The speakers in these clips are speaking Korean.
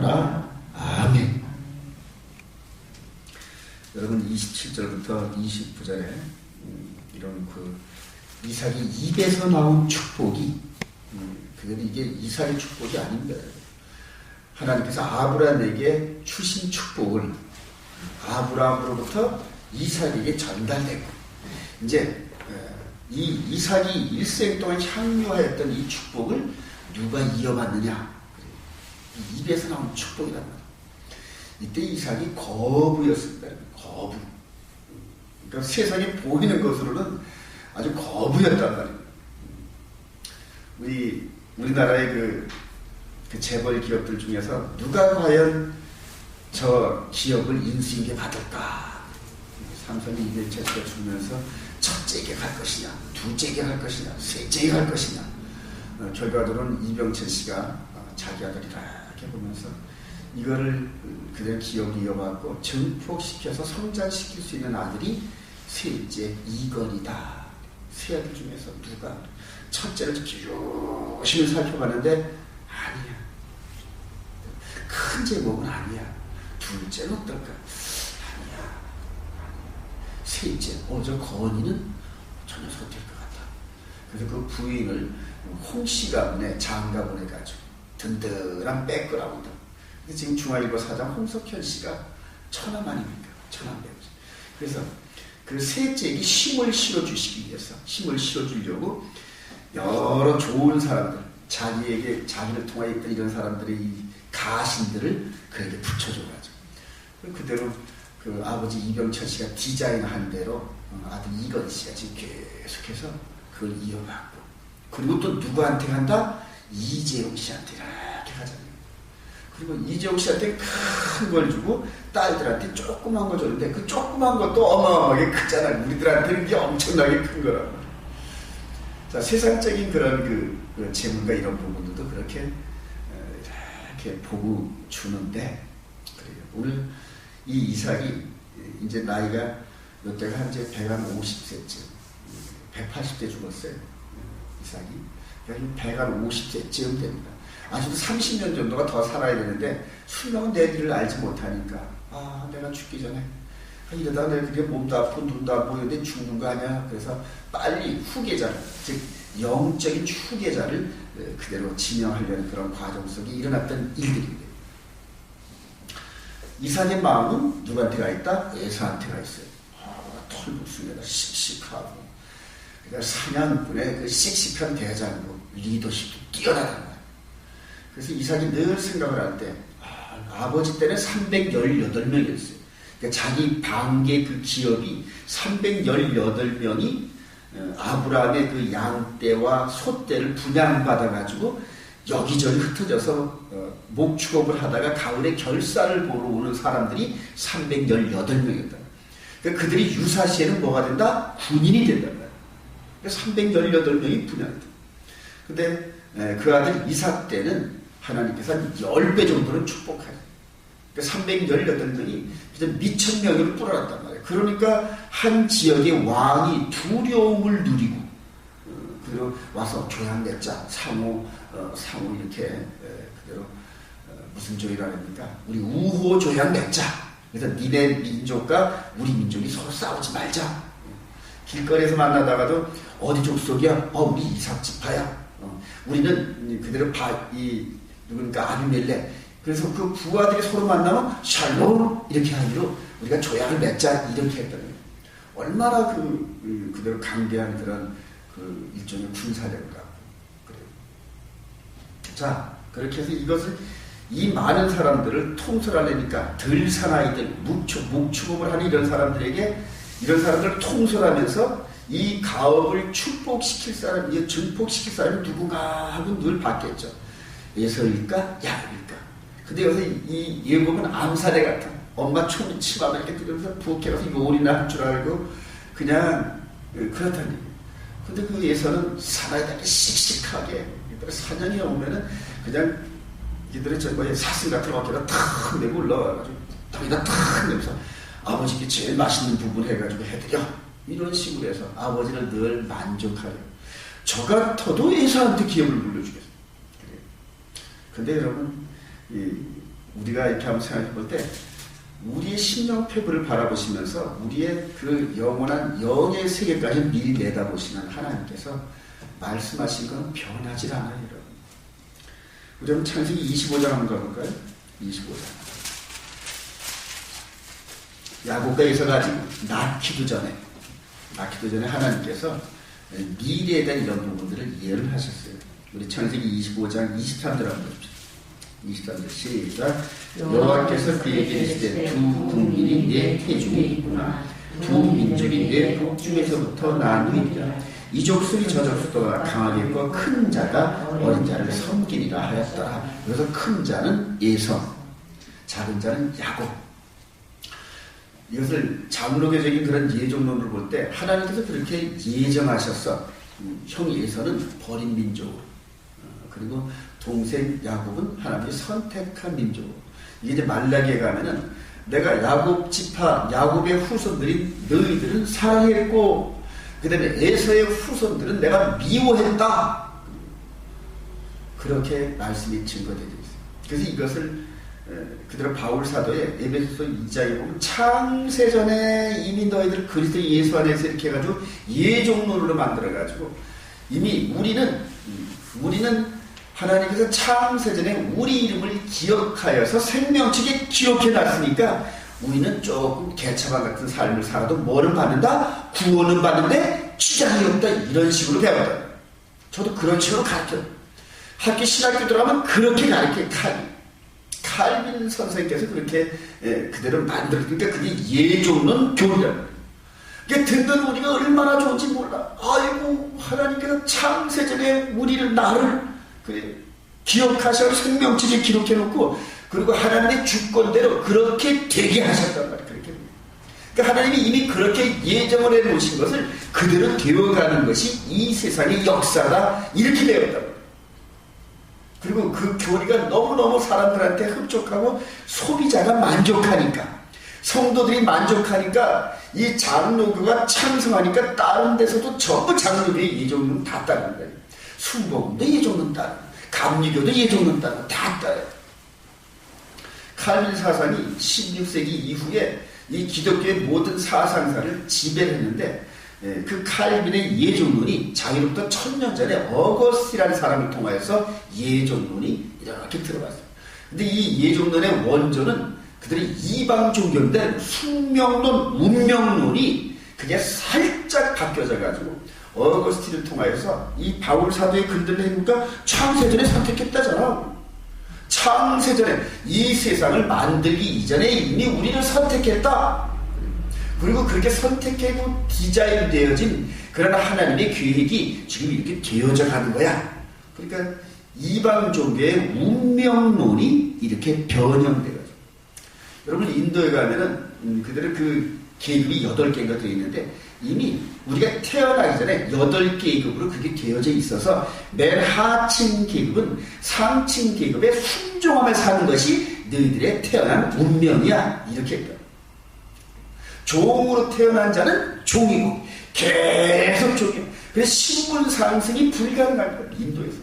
아멘. 여러분 27절부터 29절에 이런 그 이삭이 입에서 나온 축복이 그런데 이게 이삭의 축복이 아닙니다. 하나님께서 아브라함에게 주신 축복을 아브라함으로부터 이삭에게 전달되고 이제 이 이삭이 일생 동안 향유하였던 이 축복을 누가 이어받느냐? 입에서 나온 축복이란 말이에요. 이때 이삭이 거부였습니다. 거부. 그러니까 세상에 보이는 것으로는 아주 거부였단 말이에요. 우리나라의 그 재벌 기업들 중에서 누가 과연 저 기업을 인수인계 받을까? 삼성이 이벤처가 주면서 첫째에게 갈 것이냐, 둘째에게 갈 것이냐, 셋째에게 갈 것이냐. 결과적으로는 이병철 씨가 자기 아들이라 이렇게 보면서 이거를 그대로 기업이 이어받고 증폭시켜서 성장시킬 수 있는 아들이 셋째 이건이다. 세 아들 중에서 누가 첫째를 열심히 살펴봤는데 아니야. 큰 제목은 아니야. 둘째는 어떨까? 아니야. 셋째, 저 건이는 전혀 선택 것 같다. 그래서 그 부인을 홍씨가 장가 보내가지고 든든한 백그라운드. 지금 중앙일보 사장 홍석현 씨가 천암 아닙니까? 천암 배우죠. 그래서 그 셋째에게 힘을 실어주시기 위해서, 힘을 실어주려고 여러 좋은 사람들, 자기를 통하여 있던 이런 사람들의 이 가신들을 그에게 붙여줘가지고. 그대로 그 아버지 이병철 씨가 디자인한 대로 아들 이건 씨가 지금 계속해서 그걸 이어받고. 그리고 또 누구한테 간다? 이재용 씨한테 이렇게 가잖아요. 그리고 이재용 씨한테 큰 걸 주고 딸들한테 조그만 거 줬는데 그 조그만 것도 어마어마하게 크잖아요. 우리들한테는 이게 엄청나게 큰 거라고. 자, 세상적인 그런 그 재물과 이런 부분들도 그렇게 이렇게 보고 주는데, 그래요. 오늘 이 이삭이 이제 나이가 이때가 한 이제 150세쯤, 180대 죽었어요. 이삭이. 그러니까 150세쯤 됩니다. 아직도 30년 정도가 더 살아야 되는데 술명은 내 길을 알지 못하니까 내가 죽기 전에 이러다가 내가 그게 몸도 아프고 눈도 안 보이는데 죽는 거 아니야. 그래서 빨리 후계자를, 즉 영적인 후계자를 그대로 지명하려는 그런 과정 속에 일어났던 일들입니다. 이삭의 마음은 누구한테 가 있다? 에사한테 가 있어요. 털북순에다 씩씩하고 그러니까 사냥꾼의 그 씩씩한 대장부, 리더십도 뛰어나단 말이에요. 그래서 이삭이 늘 생각을 할 때 아버지 때는 318명이었어요. 그러니까 자기 방계 그 기업이 318명이 아브라함의 그 양떼와 소떼를 분양받아가지고 여기저기 흩어져서 목축업을 하다가 가을에 결사를 보러 오는 사람들이 318명이었다. 그러니까 그들이 유사시에는 뭐가 된다? 군인이 된단 말이에요. 그러니까 318명이 분양했다. 근데 그 아들 이삭 때는 하나님께서 한 10배 정도는 축복하죠. 그러니까 318명이 미천 명으로 뿌려놨단 말이에요. 그러니까 한 지역의 왕이 두려움을 누리고 그대로 와서 조약 맺자. 상호 이렇게 그대로 무슨 조약을 합니까? 우리 우호 조약 맺자. 그래서 니네 민족과 우리 민족이 서로 싸우지 말자. 길거리에서 만나다가도 어디 족속이야? 우리 이삭 지파야. 우리는 그대로 누구니까 아비멜렉. 그래서 그 부하들이 서로 만나면 샬롬 이렇게 하기로 우리가 조약을 맺자 이렇게 했더니 얼마나 그대로 강대한 그런 그 일종의 군사력을 갖고 그래요. 자, 그렇게 해서 이것을 이 많은 사람들을 통솔하려니까 들사나이들 목축업을 하는 이런 사람들을 통솔하면서 이 가업을 축복시킬 사람, 증폭시킬 사람이 누군가 하고 늘 봤겠죠. 예서일까? 야곱일까? 근데 여기서 이 예복은 암사대 같은 엄마 치마를 이렇게 들으면서 부엌에 가서 요리나 할 줄 알고 그냥 그렇다는 얘기예요. 근데 그 예서는 살아야 되게 씩씩하게 사냥이 오면은 그냥 이들의 사슴 같은 어깨가 탁 내고 올라와가지고 여기다 탁 내면서 아버지께 제일 맛있는 부분 해가지고 해드려. 이런 식으로 해서 아버지를 늘 만족하려. 저 같아도 예서한테 기업을 물려주겠어요. 근데 여러분, 우리가 이렇게 한번 생각해 볼 때 우리의 심령폐부를 바라보시면서 우리의 그 영원한 영의 세계까지 미리 내다보시는 하나님께서 말씀하신 건 변하지 않아요, 여러분. 우리 한번 창세기 25장 한번 가볼까요? 25장. 야곱과 에서가 아직 낳기도 전에 하나님께서 미래에 대한 이런 부분들을 예언을 하셨어요. 우리 창세기 25장 23절 한번 봅시다. 23절 시작. 여호와께서 그에게 이르시되 두 국민이 내 태중에 있구나. 두 민족이 내 복중에서부터 나누리라. 이 족속이 저 족속보다 강하게 있고 큰 자가 어린 자를 섬기리라 하였더라. 그래서 큰 자는 에서, 작은 자는 야곱. 이것을 장로교적인 그런 예정론을 볼 때 하나님께서 그렇게 예정하셨어. 형 에서는 버린 민족으로, 그리고 동생 야곱은 하나님이 선택한 민족으로. 이게 이제 말라기에 가면은 내가 야곱 지파, 야곱의 후손들인 너희들은 사랑했고 그 다음에 에서의 후손들은 내가 미워했다. 그렇게 말씀이 증거되어 있어요. 그래서 이것을 그대로 바울 사도의 에베소서 2장에 보면 창세전에 이미 너희들 그리스도 예수 안에서 이렇게 해가지고 예종론으로 만들어가지고 이미 우리는 하나님께서 창세전에 우리 이름을 기억하여서 생명책에 기록해놨으니까 우리는 조금 개차반 같은 삶을 살아도 뭐를 받는다? 구원은 받는데 지장이 없다. 이런 식으로 배웠다. 저도 그런 식으로 가르쳐요. 학교 신학교 들어가면 그렇게 가르쳐요. 칼빈 선생님께서 그렇게 그대로 만들었으니까 그게 예종론 교리라는 거예요. 그러니까 듣는 우리가 얼마나 좋은지 몰라. 아이고 하나님께서 창세전에 나를 기억하셔서 생명책에 기록해놓고 그리고 하나님의 주권대로 그렇게 되게 하셨단 말이에요. 그러니까 하나님이 이미 그렇게 예정을 해놓으신 것을 그대로 되어가는 것이 이 세상의 역사다. 이렇게 되었단 말이에요. 그리고 그 교리가 너무너무 사람들한테 흡족하고 소비자가 만족하니까, 성도들이 만족하니까, 이 장로교가 창성하니까 다른 데서도 전부 장로교의 예정론 다 따르는 거예요. 순복음도 예정론 따르고 감리교도 예정론 따르고 다 따라요. 칼빈 사상이 16세기 이후에 이 기독교의 모든 사상사를 지배했는데 그 칼빈의 예정론이 자기로부터 1000년 전에 어거스티라는 사람을 통하여서 예정론이 이렇게 들어왔어요. 근데 이 예정론의 원조는 그들의 이방 종교인데 숙명론, 운명론이 그게 살짝 바뀌어져 가지고 어거스티를 통하여서 이 바울 사도의 글들을 해보니까 창세전에 선택했다잖아. 창세전에 이 세상을 만들기 이전에 이미 우리를 선택했다. 그리고 그렇게 선택하고 디자인되어진 그런 하나님의 계획이 지금 이렇게 되어져 가는 거야. 그러니까 이방 종교의 운명론이 이렇게 변형되어져. 여러분 인도에 가면은 그들의 그 계급이 8개가 되어 있는데 이미 우리가 태어나기 전에 8계급으로 그게 되어져 있어서 맨 하층 계급은 상층 계급에 순종하며 사는 것이 너희들의 태어난 운명이야. 이렇게 했다. 종으로 태어난 자는 종이고 계속 종이고 그래서 신분 상승이 불가능한 거야. 인도에서.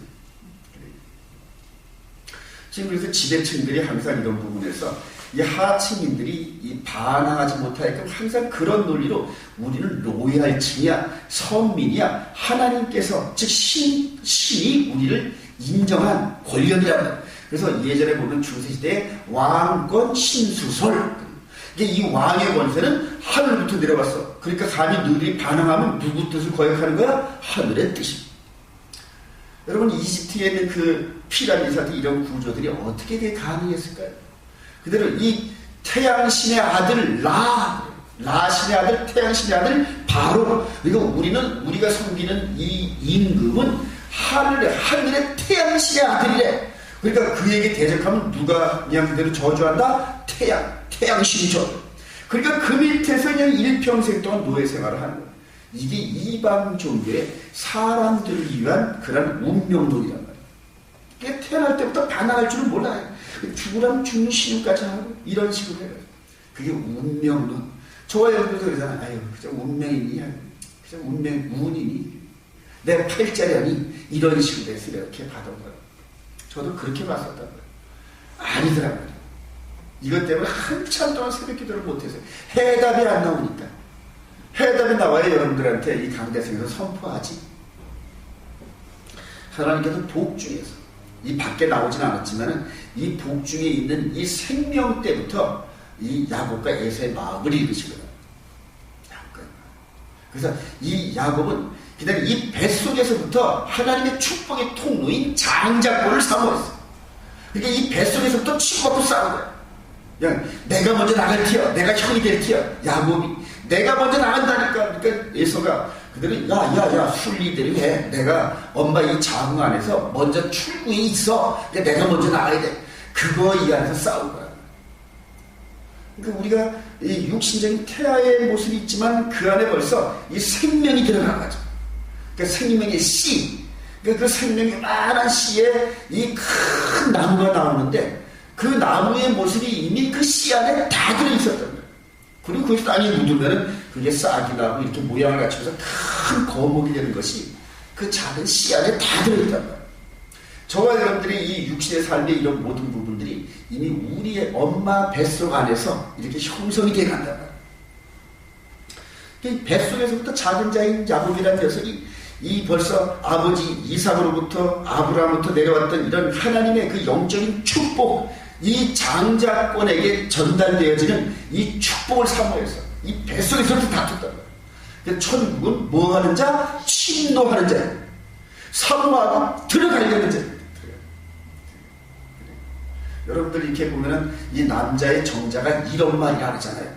지금 그래서 지배층들이 항상 이런 부분에서 이 하층인들이 이 반항하지 못하게끔 항상 그런 논리로 우리는 로얄층이야, 선민이야, 하나님께서 즉 신이 우리를 인정한 권력이란다. 그래서 예전에 보면 중세시대에 왕권 신수설, 이 왕의 권세는 하늘부터 내려왔어. 그러니까 감히 너희들이 반항하면 누구 뜻을 거역하는 거야? 하늘의 뜻이. 여러분 이집트에 있는 그 피라미드한테 이런 구조들이 어떻게 가능했을까요? 그대로 이 태양신의 아들 라신의 아들, 태양신의 아들 바로. 그리고 우리가 섬기는 이 임금은 하늘의 태양신의 아들이래. 그러니까 그에게 대적하면 누가 그냥 그대로 저주한다? 태양신이 저주. 그러니까 그 밑에서 그냥 일평생 동안 노예 생활을 하는 거예요. 이게 이방 종교의 사람들을 위한 그런 운명론이란 말이에요. 태어날 때부터 반항할 줄은 몰라요. 죽으라면 죽는 신용까지 하고 이런 식으로 해요. 그게 운명론. 저와 여러분도 그러잖아요. 아유, 그저 운명이니, 그저 운이니, 내 팔자련이 이런 식으로 해서 이렇게 받은 거예요. 저도 그렇게 봤었단 거예요. 아니더라고요. 이것 때문에 한참 동안 새벽 기도를 못했어요. 해답이 안 나오니까. 해답이 나와야 여러분들한테 이 강대성에서 선포하지. 하나님께서 복 중에서, 이 밖에 나오진 않았지만 이 복 중에 있는 이 생명 때부터 이 야곱과 에서의 마음을 읽으시거든요. 그래서 이 야곱은 그냥 이 뱃속에서부터 하나님의 축복의 통로인 장자권을 사모했어요. 그러니까 이 뱃속에서부터 치고받고 싸운 거야. 그냥 내가 먼저 나갈 티야, 내가 형이 될 티야. 야곱이 내가 먼저 나간다니까. 그러니까 에서가 그들은 야야야 순리대로 해. 내가 엄마 이 자궁 안에서 먼저 출구에 있어. 그러니까 내가 먼저 나가야 돼. 그거 이 안에서 싸운 거야. 그러니까 우리가 이 육신적인 태아의 모습이 있지만 그 안에 벌써 이 생명이 들어간 거죠. 그러니까 생명의 씨, 그러니까 그 생명의 많은 씨에 이 큰 나무가 나오는데 그 나무의 모습이 이미 그 씨 안에 다 들어있었던 거예요. 그리고 그 땅에 묻으면 그게 싹이 나고 이렇게 모양을 갖춰서 큰 거목이 되는 것이 그 작은 씨 안에 다 들어있단 말이에요. 저와 여러분들이 이 육신의 삶의 이런 모든 부분들이 이미 우리의 엄마 뱃속 안에서 이렇게 형성이 되어 간단 말이에요. 뱃속에서부터 작은 자인 야곱이라는 녀석이 이 벌써 아버지 이삭으로부터 아브라함부터 내려왔던 이런 하나님의 그 영적인 축복, 이 장자권에게 전달되어지는 이 축복을 사모해서 이 뱃속에서부터 다퉜단 말이에요. 천국은 뭐 하는 자? 침노하는 자, 사모하고 들어가려는 자. 여러분들 이렇게 보면은 이 남자의 정자가 이런 말이라 그러잖아요.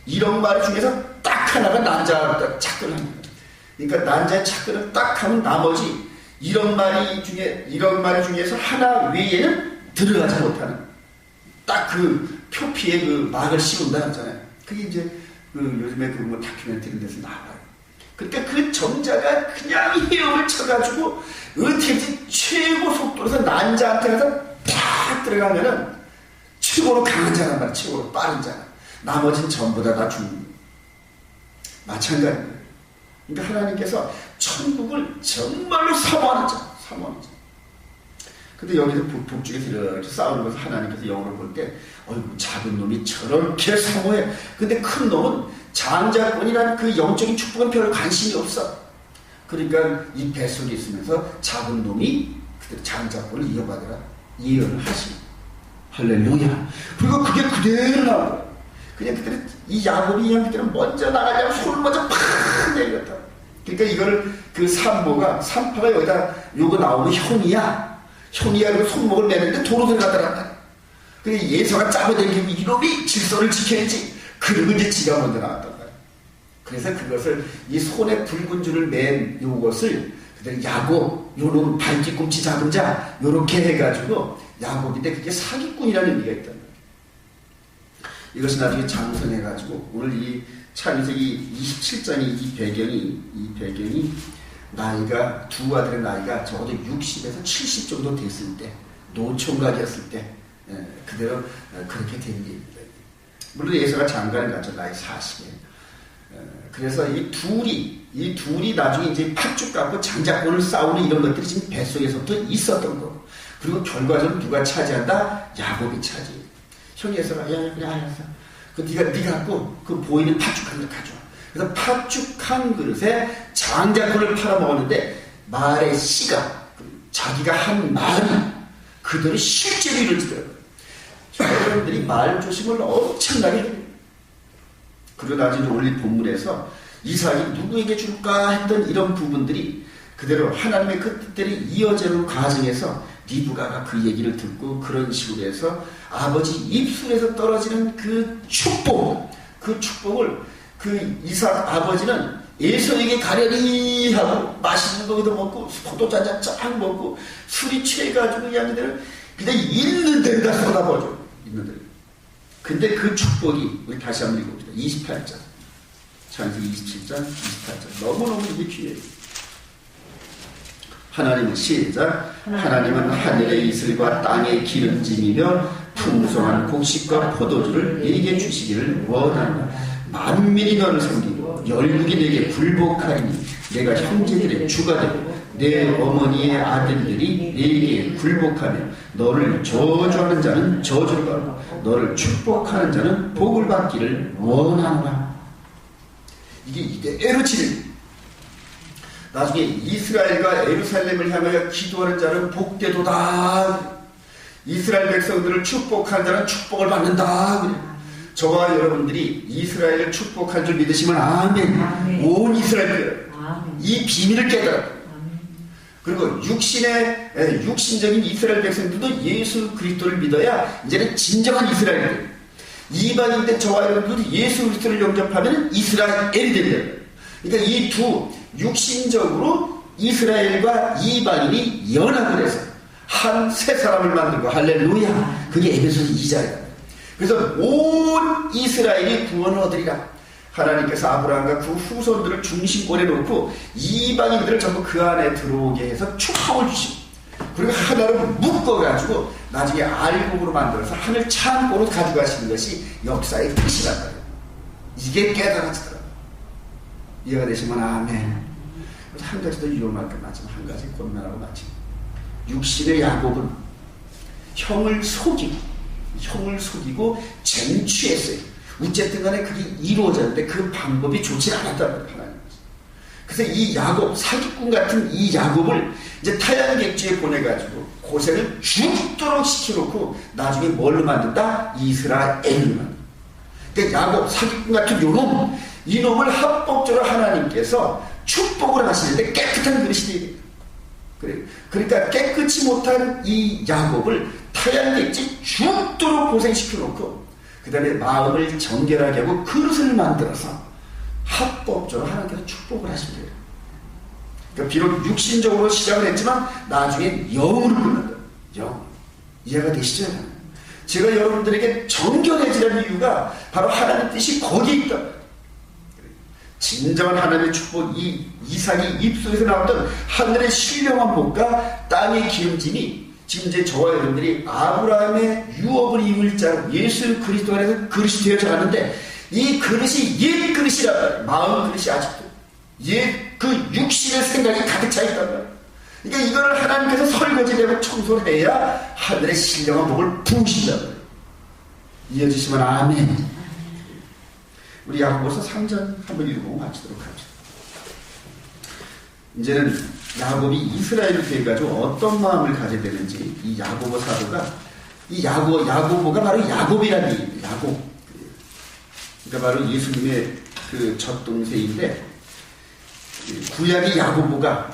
이런 말 중에서 딱 하나가 난자가 착근을 합니다. 그러니까 난자의 착근을 딱 하면 나머지 이런 말 중에서 하나 외에는 들어가지 못하는 딱 그 표피에 그 막을 씌운다 하잖아요. 그게 이제 그 요즘에 그 뭐 다큐멘터리 데서 나와요. 그러니까 그 정자가 그냥 헤엄을 쳐가지고 어떻게든지 최고 속도로서 난자한테 가서 딱 들어가면은 최고로 강한 자란 말이야. 최고로 빠른 자라. 나머지는 전부 다 죽는. 마찬가지예요. 그러니까 하나님께서 천국을 정말로 사모하는 자. 근데 여기서 북쪽에서 이렇게 싸우는 것을 하나님께서 영어로 볼 때 어이구 작은 놈이 저렇게 사모해. 근데 큰 놈은 장자권이라는 그 영적인 축복은 별 관심이 없어. 그러니까 이 뱃속에 있으면서 작은 놈이 그대로 장자권을 이어받으라. 예언을 하시. 할렐루야. 그리고 그게 그대로 나온 거야. 그냥 그대로 이 야곱이 그냥 그대로 먼저 나가려고 손을 먼저 팍 내렸다. 그러니까 이거를 그 산파가 여기다 요거 나오면 형이야. 그리고 손목을 내는데 도로 들어가더라. 그러니까 예서가 짜고다니고 이놈이 질서를 지켜야지. 그리고 이제 지가 먼저 나왔단 말이야. 그래서 그것을 이 손에 붉은 줄을 맨 요것을 그대로 야곱, 요놈 발뒤꿈치 잡은 자, 요렇게 해가지고 야곱인데 그게 사기꾼이라는 의미가 있단 말이에요. 이것이 나중에 장성해가지고 오늘 이 창세기 27장의 이 배경이 나이가 두 아들의 나이가 적어도 60에서 70 정도 됐을 때, 노총각이었을 때 그대로 그렇게 된 일입니다. 물론 예서가 장가를 갔죠. 나이 40에. 그래서 이 둘이 나중에 이제 팥죽 갖고 장자권을 싸우는 이런 것들이 지금 뱃속에서부터 있었던 거고. 그리고 결과적으로 누가 차지한다? 야곱이 차지해. 형이 예서가 그래 알았어. 그 네가 갖고 그 보이는 팥죽 한 그릇 가져와. 그래서 팥죽 한 그릇에 장자권을 팔아먹었는데 말의 씨가 자기가 한 말이 그대로 실제로 이루어지더라고요. 여러분들이 말 조심을 엄청나게 해요. 그리고 나중에 올릴 본문에서 이삭이 누구에게 줄까 했던 이런 부분들이 그대로 하나님의 그 뜻대로 이어지는 과정에서 리브가가 그 얘기를 듣고 그런 식으로 해서 아버지 입술에서 떨어지는 그 축복을 그 이삭 아버지는 에서에게 가려니 하고 맛있는 고기도 먹고 포도주 한잔 쫙 먹고 술이 취해가지고 그냥 있는 대로 다 쏟아버려. 있는 대로. 근데 그 축복이 우리 다시 한번 읽어봅시다. 28장 창세기 27장 28장 너무너무 이게 귀해요. 하나님은 시작. 하나님은 하늘의 이슬과 땅의 기름짐이며 풍성한 곡식과 포도주를 네게 주시기를 원한다. 만민이 너를 섬기고 열국이 네게 굴복하리니 내가 형제들의 주가 되고 내 어머니의 아들들이 네게 굴복하며 너를 저주하는 자는 저주를 받고 너를 축복하는 자는 복을 받기를 원하노라. 이게 이대로 진행. 나중에 이스라엘과 예루살렘을 향하여 기도하는 자는 복되도다. 이스라엘 백성들을 축복하는 자는 축복을 받는다. 저와 여러분들이 이스라엘을 축복할 줄 믿으시면 아멘. 아멘. 온 이스라엘 아멘. 이 비밀을 깨달아. 아멘. 그리고 육신적인 이스라엘 백성들도 예수 그리스도를 믿어야 이제는 진정한 이스라엘들. 이방인들 저와 여러분들도 예수 그리스도를 영접하면 이스라엘이 된다. 그러니까 이 두 육신적으로 이스라엘과 이방인이 연합을 해서 한 새 사람을 만들고 할렐루야. 그게 에베소서 2장이다. 그래서 온 이스라엘이 구원을 얻으리라. 하나님께서 아브라함과 그 후손들을 중심권에 놓고 이방인들을 전부 그 안에 들어오게 해서 축복을 주시고, 그리고 하나로 묶어가지고 나중에 알곡으로 만들어서 하늘 창고로 가져가시는 것이 역사의 뜻이란 말이에요. 이게 깨달아지더라고요. 이해가 되시면 아멘. 한 가지 더 위험할 것 같지만 한 가지 권면하고 마치 육신의 야곱은 형을 속이고 쟁취했어요. 어쨌든 간에 그게 이루어졌는데 그 방법이 좋지 않았다는 거예요. 그래서 이 야곱, 사기꾼 같은 이 야곱을 이제 타양객지에 보내가지고 고생을 죽도록 시켜놓고 나중에 뭘로 만든다? 이스라엘을 만든다. 그러니까 야곱, 사기꾼 같은 요놈, 이놈을 합법적으로 하나님께서 축복을 하시는데 깨끗한 그릇이 되겠다. 그러니까 깨끗이 못한 이 야곱을 타양객지 죽도록 고생시켜놓고 그 다음에 마음을 정결하게 하고 그릇을 만들어서 합법적으로 하나님께서 축복을 하신대요. 그러니까 비록 육신적으로 시작을 했지만 나중에 영으로 끝난다. 영. 이해가 되시죠? 제가 여러분들에게 정결해지라는 이유가 바로 하나님의 뜻이 거기에 있다. 진정한 하나님의 축복, 이 이삭이 입속에서 나왔던 하늘의 신령한 복과 땅의 기름짐이 지금 이제 저와 여러분들이 아브라함의 유업을 입을 자 예수 그리스도 안에서 그릇이 되어져 가는데 이 그릇이 옛 그릇이란 말이에요. 마음 그릇이 아직도 옛 그 육신의 생각이 가득 차 있단 말이에요. 그러니까 이걸 하나님께서 설거지되고 청소를 해야 하늘의 신령한 복을 부으신단 말이에요. 이어주시면 아멘. 우리 야고보서 3장 한번 읽고 마치도록 합시다. 이제는 야곱이 이스라엘을 대해가지고 어떤 마음을 가져야 되는지 이 야고보 사도가 이 야고보가 바로 야곱이라는 얘기입니다. 야곱. 그러니까 바로 예수님의 그 젖동생인데 구약의 야고보가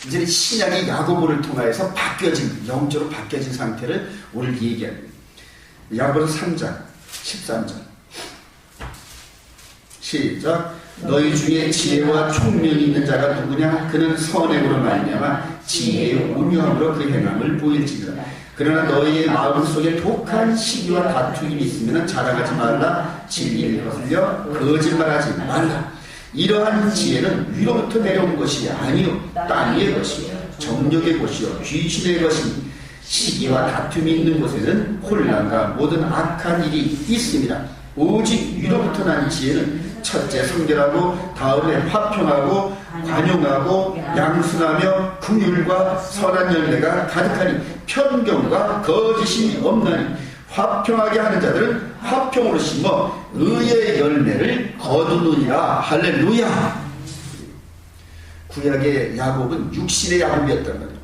이제는 신약의 야고보를 통하여서 영적으로 바뀌어진 상태를 오늘 얘기합니다. 야고보서 3장 13절 시작. 너희 중에 지혜와 총명이 있는 자가 누구냐? 그는 선행으로 말미암아 지혜의 온유함으로 그 행함을 보일지니라. 그러나 너희의 마음 속에 독한 시기와 다툼이 있으면 자랑하지 말라. 진리를 거슬려 거짓말하지 말라. 이러한 지혜는 위로부터 내려온 것이 아니요 땅 위의 것이요 정욕의 것이요 귀신의 것이니 시기와 다툼이 있는 곳에는 혼란과 모든 악한 일이 있습니다. 오직 위로부터 난 지혜는 첫째 성결하고 다음에 화평하고 관용하고 양순하며 긍휼과 선한 열매가 가득하니 편견과 거짓이 없나니 화평하게 하는 자들은 화평으로 심어 의의 열매를 거두느니라. 할렐루야. 구약의 야곱은 육신의 야곱이었단 말이에요.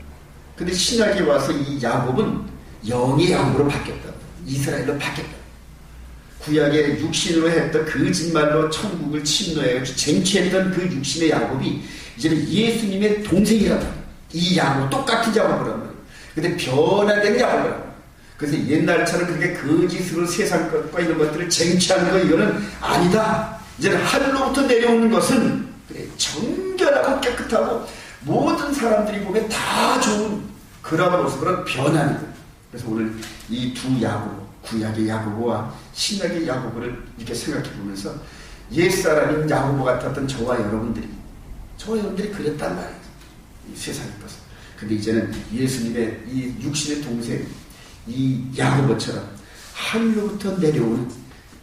근데 신약에 와서 이 야곱은 영의 야곱으로 바뀌었다. 이스라엘로 바뀌었다. 구약의 육신으로 했던 거짓말로 천국을 침노해 쟁취했던 그 육신의 야곱이 이제는 예수님의 동생이란 말이에요. 이 야곱 똑같은 야곱이란 말이에요. 근데 변화된 야곱이란 말이에요. 그래서 옛날처럼 그렇게 거짓으로 세상 것과 이런 것들을 쟁취하는 거 이거는 아니다. 이제는 하늘로부터 내려오는 것은 그래, 정결하고 깨끗하고 모든 사람들이 보면 다 좋은 그런 모습으로 변하는 거예요. 그래서 오늘 이 두 야곱, 구약의 야고보와 신약의 야고보를 이렇게 생각해 보면서 옛사람인 야고보 같았던 저와 여러분들이 그랬단 말이에요. 이 세상의 것은. 근데 이제는 예수님의 이 육신의 동생 이 야고보처럼 하늘로부터 내려오는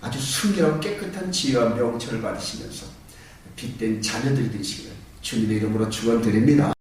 아주 순결하고 깨끗한 지혜와 명철을 받으시면서 빛된 자녀들이 되시기를 주님의 이름으로 축원드립니다.